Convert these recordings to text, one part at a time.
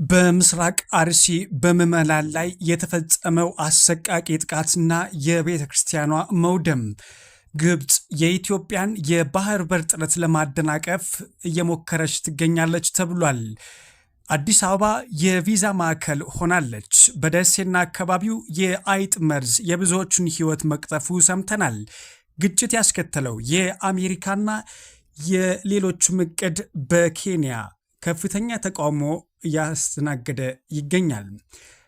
በምስራቅ አርሲ በምዕመናን ላይ የተፈጸመው አሰቃቂ ጥቃትና የቤተ ክርስቲያኗ መውደም ግብፅ የኢትዮጵያን የባህር በር ጥረት ለማደናቀፍ እየሞከረች ትገኛለች ተብሏል። አዲስ አበባ የቪዛ ማዕከል ሆናለች። በደሴና አካባቢው የአይጥ መርዝ የብዙዎቹን ሕይወት መቅጠፉ ሰምተናል። ግጭት ያስከተለው የአሜሪካና የሌሎችም እቅድ በኬንያ ከፍተኛ ተቃውሞ እያስተናገደ ይገኛል።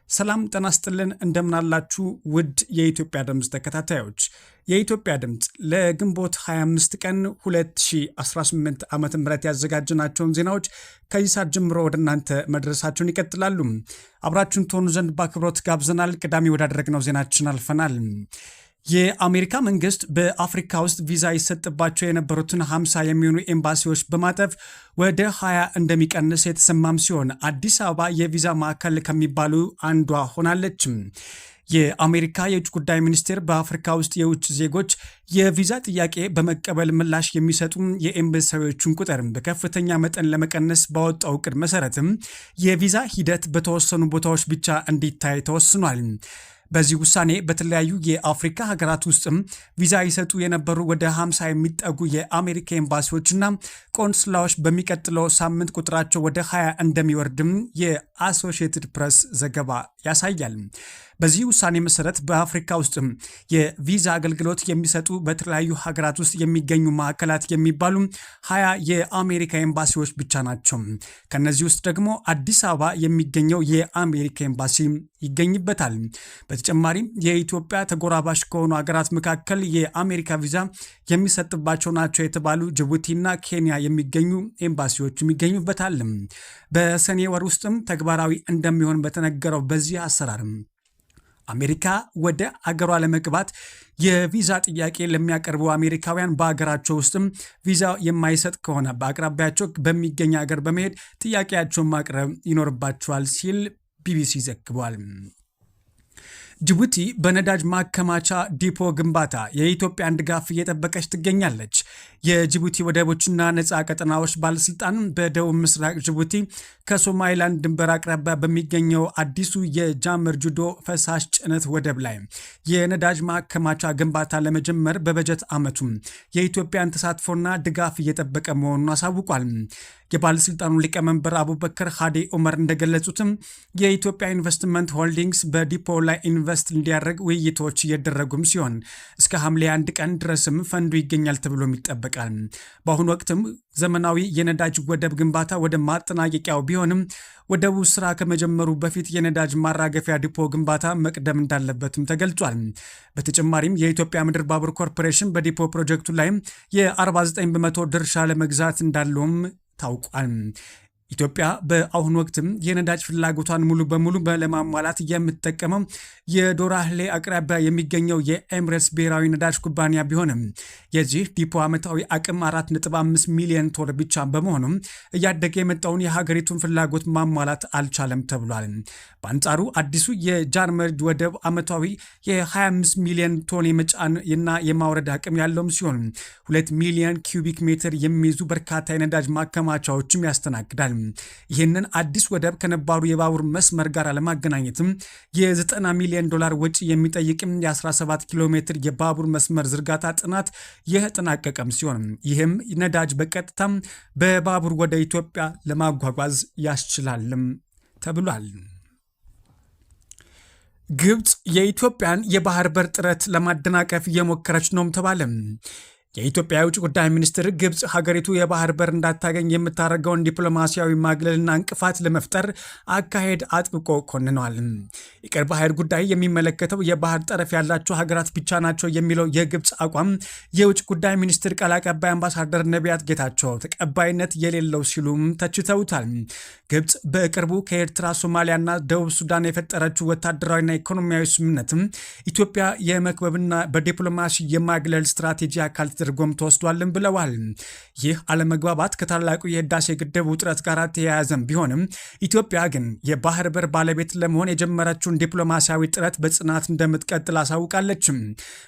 ሰላም ጤና ይስጥልን፣ እንደምናላችሁ ውድ የኢትዮጵያ ድምፅ ተከታታዮች። የኢትዮጵያ ድምፅ ለግንቦት 25 ቀን 2018 ዓ.ም ያዘጋጀናቸውን ዜናዎች ከዚህ ሰዓት ጀምሮ ወደ እናንተ መድረሳቸውን ይቀጥላሉ። አብራችሁን ትሆኑ ዘንድ በአክብሮት ጋብዘናል። ቀዳሚ ወዳደረግነው ዜናችን አልፈናል። የአሜሪካ መንግስት በአፍሪካ ውስጥ ቪዛ ይሰጥባቸው የነበሩትን 50 የሚሆኑ ኤምባሲዎች በማጠፍ ወደ 20 እንደሚቀንስ የተሰማም ሲሆን አዲስ አበባ የቪዛ ማዕከል ከሚባሉ አንዷ ሆናለች። የአሜሪካ የውጭ ጉዳይ ሚኒስቴር በአፍሪካ ውስጥ የውጭ ዜጎች የቪዛ ጥያቄ በመቀበል ምላሽ የሚሰጡ የኤምባሲዎቹን ቁጥር በከፍተኛ መጠን ለመቀነስ ባወጣው እቅድ መሰረትም የቪዛ ሂደት በተወሰኑ ቦታዎች ብቻ እንዲታይ ተወስኗል። በዚህ ውሳኔ በተለያዩ የአፍሪካ ሀገራት ውስጥም ቪዛ ይሰጡ የነበሩ ወደ 50 የሚጠጉ የአሜሪካ ኤምባሲዎችና ቆንስላዎች በሚቀጥለው ሳምንት ቁጥራቸው ወደ 20 እንደሚወርድም የአሶሺየትድ ፕሬስ ዘገባ ያሳያል። በዚህ ውሳኔ መሰረት በአፍሪካ ውስጥም የቪዛ አገልግሎት የሚሰጡ በተለያዩ ሀገራት ውስጥ የሚገኙ ማዕከላት የሚባሉ 20 የአሜሪካ ኤምባሲዎች ብቻ ናቸው። ከነዚህ ውስጥ ደግሞ አዲስ አበባ የሚገኘው የአሜሪካ ኤምባሲ ይገኝበታል። በተጨማሪም የኢትዮጵያ ተጎራባሽ ከሆኑ ሀገራት መካከል የአሜሪካ ቪዛ የሚሰጥባቸው ናቸው የተባሉ ጅቡቲና ኬንያ የሚገኙ ኤምባሲዎችም ይገኙበታል። በሰኔ ወር ውስጥም ተግባራዊ እንደሚሆን በተነገረው በዚህ አሰራርም አሜሪካ ወደ አገሯ ለመግባት የቪዛ ጥያቄ ለሚያቀርቡ አሜሪካውያን በአገራቸው ውስጥም ቪዛ የማይሰጥ ከሆነ በአቅራቢያቸው በሚገኝ ሀገር በመሄድ ጥያቄያቸውን ማቅረብ ይኖርባቸዋል ሲል ቢቢሲ ዘግቧል። ጅቡቲ በነዳጅ ማከማቻ ዲፖ ግንባታ የኢትዮጵያን ድጋፍ እየጠበቀች ትገኛለች። የጅቡቲ ወደቦችና ነፃ ቀጠናዎች ባለስልጣን በደቡብ ምስራቅ ጅቡቲ ከሶማሊላንድ ድንበር አቅራቢያ በሚገኘው አዲሱ የጃመር ጁዶ ፈሳሽ ጭነት ወደብ ላይ የነዳጅ ማከማቻ ግንባታ ለመጀመር በበጀት ዓመቱ የኢትዮጵያን ተሳትፎና ድጋፍ እየጠበቀ መሆኑን አሳውቋል። የባለስልጣኑ ሊቀመንበር አቡበከር ሃዲ ኡመር እንደገለጹትም የኢትዮጵያ ኢንቨስትመንት ሆልዲንግስ በዲፖ ላይ ኢንቨስት እንዲያደርግ ውይይቶች እየደረጉም ሲሆን እስከ ሐምሌ 1 ቀን ድረስም ፈንዱ ይገኛል ተብሎም ይጠበቃል። በአሁኑ ወቅትም ዘመናዊ የነዳጅ ወደብ ግንባታ ወደ ማጠናቀቂያው ቢሆንም ወደቡ ስራ ከመጀመሩ በፊት የነዳጅ ማራገፊያ ዲፖ ግንባታ መቅደም እንዳለበትም ተገልጿል። በተጨማሪም የኢትዮጵያ ምድር ባቡር ኮርፖሬሽን በዲፖ ፕሮጀክቱ ላይ የ49 በመቶ ድርሻ ለመግዛት እንዳለውም ታውቋል። ኢትዮጵያ በአሁኑ ወቅትም የነዳጅ ፍላጎቷን ሙሉ በሙሉ ለማሟላት የምትጠቀመው የዶራህሌ አቅራቢያ የሚገኘው የኤምሬትስ ብሔራዊ ነዳጅ ኩባንያ ቢሆንም የዚህ ዲፖ ዓመታዊ አቅም 4.5 ሚሊዮን ቶን ብቻ በመሆኑም እያደገ የመጣውን የሀገሪቱን ፍላጎት ማሟላት አልቻለም ተብሏል። በአንጻሩ አዲሱ የጃርመር ወደብ ዓመታዊ የ25 ሚሊዮን ቶን የመጫን እና የማውረድ አቅም ያለውም ሲሆን 2 ሚሊዮን ኪዩቢክ ሜትር የሚይዙ በርካታ የነዳጅ ማከማቻዎችም ያስተናግዳል። ይህንን አዲስ ወደብ ከነባሩ የባቡር መስመር ጋር ለማገናኘትም የ$90 ሚሊዮን ወጪ የሚጠይቅም የ17 ኪሎ ሜትር የባቡር መስመር ዝርጋታ ጥናት የተጠናቀቀም ሲሆን ይህም ነዳጅ በቀጥታም በባቡር ወደ ኢትዮጵያ ለማጓጓዝ ያስችላልም ተብሏል። ግብፅ የኢትዮጵያን የባህር በር ጥረት ለማደናቀፍ እየሞከረች ነውም ተባለ። የኢትዮጵያ የውጭ ጉዳይ ሚኒስትር ግብፅ ሀገሪቱ የባህር በር እንዳታገኝ የምታደርገውን ዲፕሎማሲያዊ ማግለልና እንቅፋት ለመፍጠር አካሄድ አጥብቆ ኮንነዋል። የቀይ ባህር ጉዳይ የሚመለከተው የባህር ጠረፍ ያላቸው ሀገራት ብቻ ናቸው የሚለው የግብፅ አቋም የውጭ ጉዳይ ሚኒስትር ቃል አቀባይ አምባሳደር ነቢያት ጌታቸው ተቀባይነት የሌለው ሲሉም ተችተውታል። ግብፅ በቅርቡ ከኤርትራ፣ ሶማሊያና ደቡብ ሱዳን የፈጠረችው ወታደራዊና ኢኮኖሚያዊ ስምምነትም ኢትዮጵያ የመክበብና በዲፕሎማሲ የማግለል ስትራቴጂ አካል ተደርጎም ተወስዷልን ብለዋል። ይህ አለመግባባት ከታላቁ የህዳሴ ግድብ ውጥረት ጋር ተያያዘም ቢሆንም ኢትዮጵያ ግን የባህር በር ባለቤት ለመሆን የጀመረችውን ዲፕሎማሲያዊ ጥረት በጽናት እንደምትቀጥል አሳውቃለች።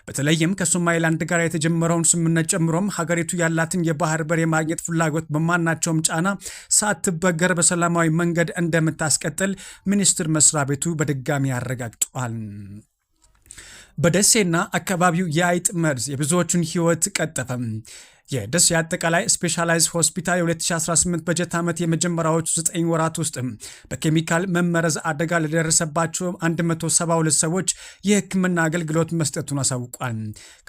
በተለይም ከሶማሌላንድ ጋር የተጀመረውን ስምምነት ጨምሮም ሀገሪቱ ያላትን የባህር በር የማግኘት ፍላጎት በማናቸውም ጫና ሳትበገር በሰላማዊ መንገድ እንደምታስቀጥል ሚኒስቴር መስሪያ ቤቱ በድጋሚ አረጋግጧል። በደሴና አካባቢው የአይጥ መርዝ የብዙዎቹን ህይወት ቀጠፈ። የደሴ አጠቃላይ ስፔሻላይዝ ሆስፒታል የ2018 በጀት ዓመት የመጀመሪያዎቹ 9 ወራት ውስጥ በኬሚካል መመረዝ አደጋ ለደረሰባቸው 172 ሰዎች የህክምና አገልግሎት መስጠቱን አሳውቋል።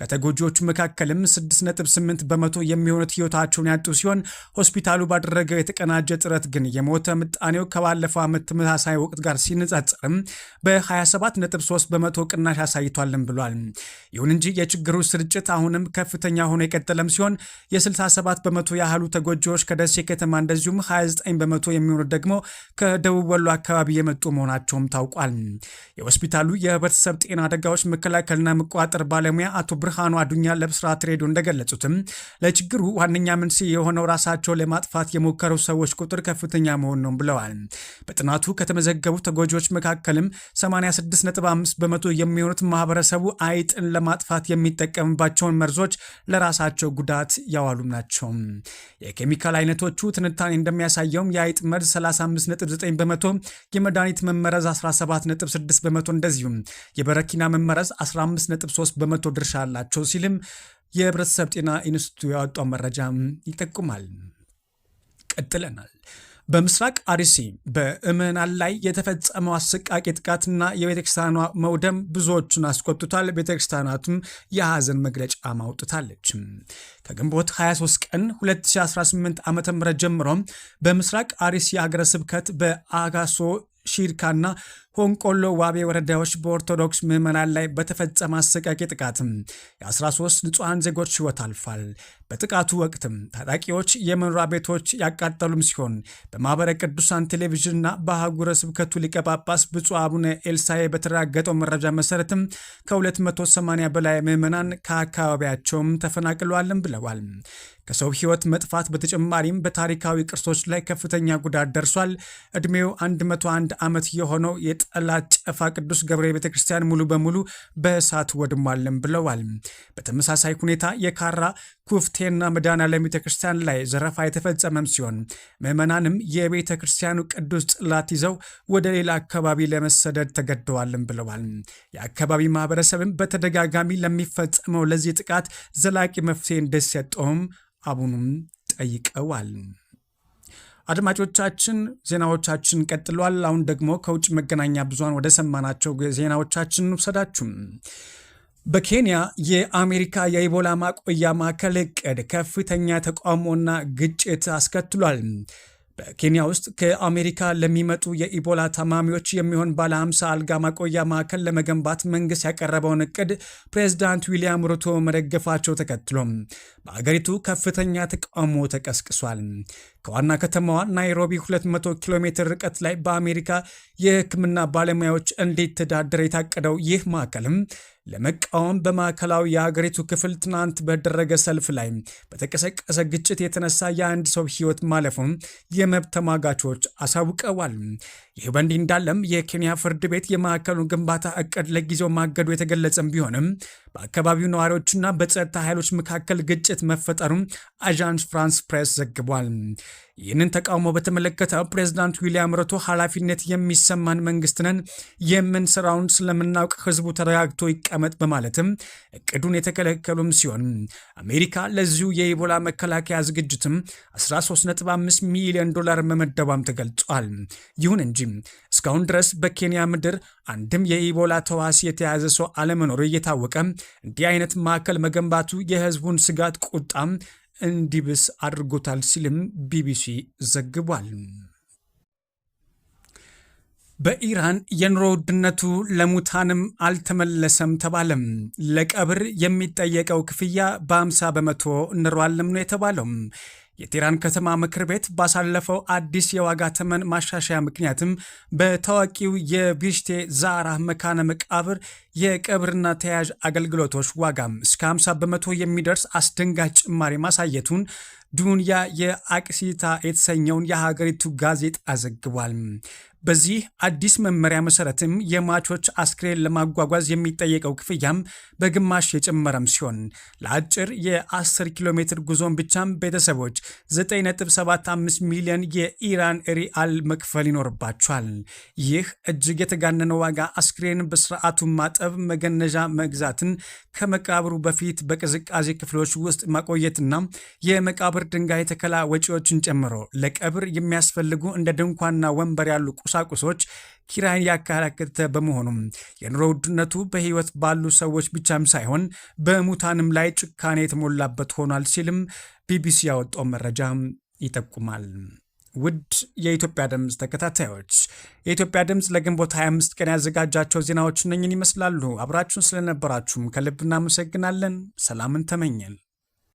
ከተጎጂዎቹ መካከልም 6.8 በመቶ የሚሆኑት ህይወታቸውን ያጡ ሲሆን ሆስፒታሉ ባደረገው የተቀናጀ ጥረት ግን የሞተ ምጣኔው ከባለፈው ዓመት ተመሳሳይ ወቅት ጋር ሲነጻጸርም በ27.3 በመቶ ቅናሽ አሳይቷልን ብሏል። ይሁን እንጂ የችግሩ ስርጭት አሁንም ከፍተኛ ሆኖ የቀጠለም ሲሆን የ67 በመቶ ያህሉ ተጎጂዎች ከደሴ ከተማ እንደዚሁም 29 በመቶ የሚሆኑት ደግሞ ከደቡብ ወሎ አካባቢ የመጡ መሆናቸውም ታውቋል። የሆስፒታሉ የህብረተሰብ ጤና አደጋዎች መከላከልና መቆጣጠር ባለሙያ አቶ ብርሃኑ አዱኛ ለብስራት ሬዲዮ እንደገለጹትም ለችግሩ ዋነኛ መንስኤ የሆነው ራሳቸው ለማጥፋት የሞከሩ ሰዎች ቁጥር ከፍተኛ መሆን ነው ብለዋል። በጥናቱ ከተመዘገቡ ተጎጂዎች መካከልም 86.5 በመቶ የሚሆኑት ማህበረሰቡ አይጥን ለማጥፋት የሚጠቀምባቸውን መርዞች ለራሳቸው ጉዳት ያዋሉም ናቸው። የኬሚካል አይነቶቹ ትንታኔ እንደሚያሳየውም የአይጥ መርዝ 35.9 በመቶ፣ የመድኃኒት መመረዝ 17.6 በመቶ እንደዚሁም የበረኪና መመረዝ 15.3 በመቶ ድርሻ አላቸው ሲልም የህብረተሰብ ጤና ኢንስቲትዩት ያወጣው መረጃ ይጠቁማል። ቀጥለናል። በምስራቅ አርሲ በምዕመናን ላይ የተፈጸመው አሰቃቂ ጥቃትና የቤተክርስቲያኗ መውደም ብዙዎቹን አስቆጥቷል። ቤተክርስቲያናቱም የሐዘን መግለጫ ማውጥታለች። ከግንቦት 23 ቀን 2018 ዓ.ም ጀምሮ በምስራቅ አርሲ ሀገረ ስብከት በአጋሶ ሺርካና ሆንቆሎ ዋቤ ወረዳዎች በኦርቶዶክስ ምዕመናን ላይ በተፈጸመ አሰቃቂ ጥቃትም የ13 ንጹሐን ዜጎች ህይወት አልፏል። በጥቃቱ ወቅትም ታጣቂዎች የመኖሪያ ቤቶች ያቃጠሉም ሲሆን በማኅበረ ቅዱሳን ቴሌቪዥንና በአህጉረ ስብከቱ ሊቀ ጳጳስ ብፁዕ አቡነ ኤልሳኤ በተረጋገጠው መረጃ መሰረትም ከ280 በላይ ምዕመናን ከአካባቢያቸውም ተፈናቅለዋልም ብለዋል። ከሰው ህይወት መጥፋት በተጨማሪም በታሪካዊ ቅርሶች ላይ ከፍተኛ ጉዳት ደርሷል። ዕድሜው 101 ዓመት የሆነው የጠላት ጨፋ ቅዱስ ገብርኤል ቤተክርስቲያን ሙሉ በሙሉ በእሳት ወድሟልም ብለዋል። በተመሳሳይ ሁኔታ የካራ ኩፍቴና መድኃኔዓለም ቤተክርስቲያን ላይ ዘረፋ የተፈጸመም ሲሆን ምዕመናንም የቤተ ክርስቲያኑ ቅዱስ ጽላት ይዘው ወደ ሌላ አካባቢ ለመሰደድ ተገደዋልም ብለዋል። የአካባቢ ማህበረሰብም በተደጋጋሚ ለሚፈጸመው ለዚህ ጥቃት ዘላቂ መፍትሄ እንዲሰጠውም አቡኑም ጠይቀዋል። አድማጮቻችን ዜናዎቻችን ቀጥሏል። አሁን ደግሞ ከውጭ መገናኛ ብዙሃን ወደ ሰማናቸው ዜናዎቻችን ውሰዳችሁ። በኬንያ የአሜሪካ የኢቦላ ማቆያ ማዕከል እቅድ ከፍተኛ ተቃውሞና ግጭት አስከትሏል። በኬንያ ውስጥ ከአሜሪካ ለሚመጡ የኢቦላ ታማሚዎች የሚሆን ባለ 50 አልጋ ማቆያ ማዕከል ለመገንባት መንግስት ያቀረበውን እቅድ ፕሬዝዳንት ዊሊያም ሩቶ መደገፋቸው ተከትሎም በአገሪቱ ከፍተኛ ተቃውሞ ተቀስቅሷል። ከዋና ከተማዋ ናይሮቢ 200 ኪሎ ሜትር ርቀት ላይ በአሜሪካ የሕክምና ባለሙያዎች እንዲተዳደር የታቀደው ይህ ማዕከልም ለመቃወም በማዕከላዊ የሀገሪቱ ክፍል ትናንት በደረገ ሰልፍ ላይ በተቀሰቀሰ ግጭት የተነሳ የአንድ ሰው ሕይወት ማለፉን የመብት ተሟጋቾች አሳውቀዋል። ይህ በእንዲህ እንዳለም የኬንያ ፍርድ ቤት የማዕከሉን ግንባታ እቅድ ለጊዜው ማገዱ የተገለጸም ቢሆንም በአካባቢው ነዋሪዎችና በጸጥታ ኃይሎች መካከል ግጭት መፈጠሩን አዣንስ ፍራንስ ፕሬስ ዘግቧል። ይህንን ተቃውሞ በተመለከተ ፕሬዝዳንት ዊሊያም ሩቶ ኃላፊነት የሚሰማን መንግስት ነን፣ የምንሰራውን ስለምናውቅ ህዝቡ ተረጋግቶ ይቀመጥ በማለትም እቅዱን የተከለከሉም ሲሆን አሜሪካ ለዚሁ የኢቦላ መከላከያ ዝግጅትም 13.5 ሚሊዮን ዶላር መመደቧም ተገልጿል። ይሁን እንጂ እስካሁን ድረስ በኬንያ ምድር አንድም የኢቦላ ተዋሲ የተያዘ ሰው አለመኖሩ እየታወቀ እንዲህ አይነት ማዕከል መገንባቱ የህዝቡን ስጋት ቁጣም እንዲብስ አድርጎታል ሲልም ቢቢሲ ዘግቧል። በኢራን የኑሮ ውድነቱ ለሙታንም አልተመለሰም ተባለም። ለቀብር የሚጠየቀው ክፍያ በ50 በመቶ እንሯልም ነው የተባለው። የቴህራን ከተማ ምክር ቤት ባሳለፈው አዲስ የዋጋ ተመን ማሻሻያ ምክንያትም በታዋቂው የቢሽቴ ዛራ መካነ መቃብር የቀብርና ተያያዥ አገልግሎቶች ዋጋም እስከ 50 በመቶ የሚደርስ አስደንጋጭ ጭማሪ ማሳየቱን ዱንያ የአቅሲታ የተሰኘውን የሀገሪቱ ጋዜጣ ዘግቧል። በዚህ አዲስ መመሪያ መሰረትም የሟቾች አስክሬን ለማጓጓዝ የሚጠየቀው ክፍያም በግማሽ የጨመረም ሲሆን ለአጭር የ10 ኪሎ ሜትር ጉዞን ብቻም ቤተሰቦች 9.75 ሚሊዮን የኢራን ሪአል መክፈል ይኖርባቸዋል። ይህ እጅግ የተጋነነ ዋጋ አስክሬን በስርዓቱ ማጠብ፣ መገነዣ መግዛትን፣ ከመቃብሩ በፊት በቅዝቃዜ ክፍሎች ውስጥ ማቆየትና የመቃብር ድንጋይ ተከላ ወጪዎችን ጨምሮ ለቀብር የሚያስፈልጉ እንደ ድንኳንና ወንበር ያሉ ቁሳቁሶች ኪራይን ያካተተ በመሆኑም የኑሮ ውድነቱ በህይወት ባሉ ሰዎች ብቻም ሳይሆን በሙታንም ላይ ጭካኔ የተሞላበት ሆኗል ሲልም ቢቢሲ ያወጣው መረጃ ይጠቁማል። ውድ የኢትዮጵያ ድምፅ ተከታታዮች የኢትዮጵያ ድምፅ ለግንቦት 25 ቀን ያዘጋጃቸው ዜናዎች እነኝን ይመስላሉ። አብራችሁን ስለነበራችሁም ከልብ እናመሰግናለን። ሰላምን ተመኘን።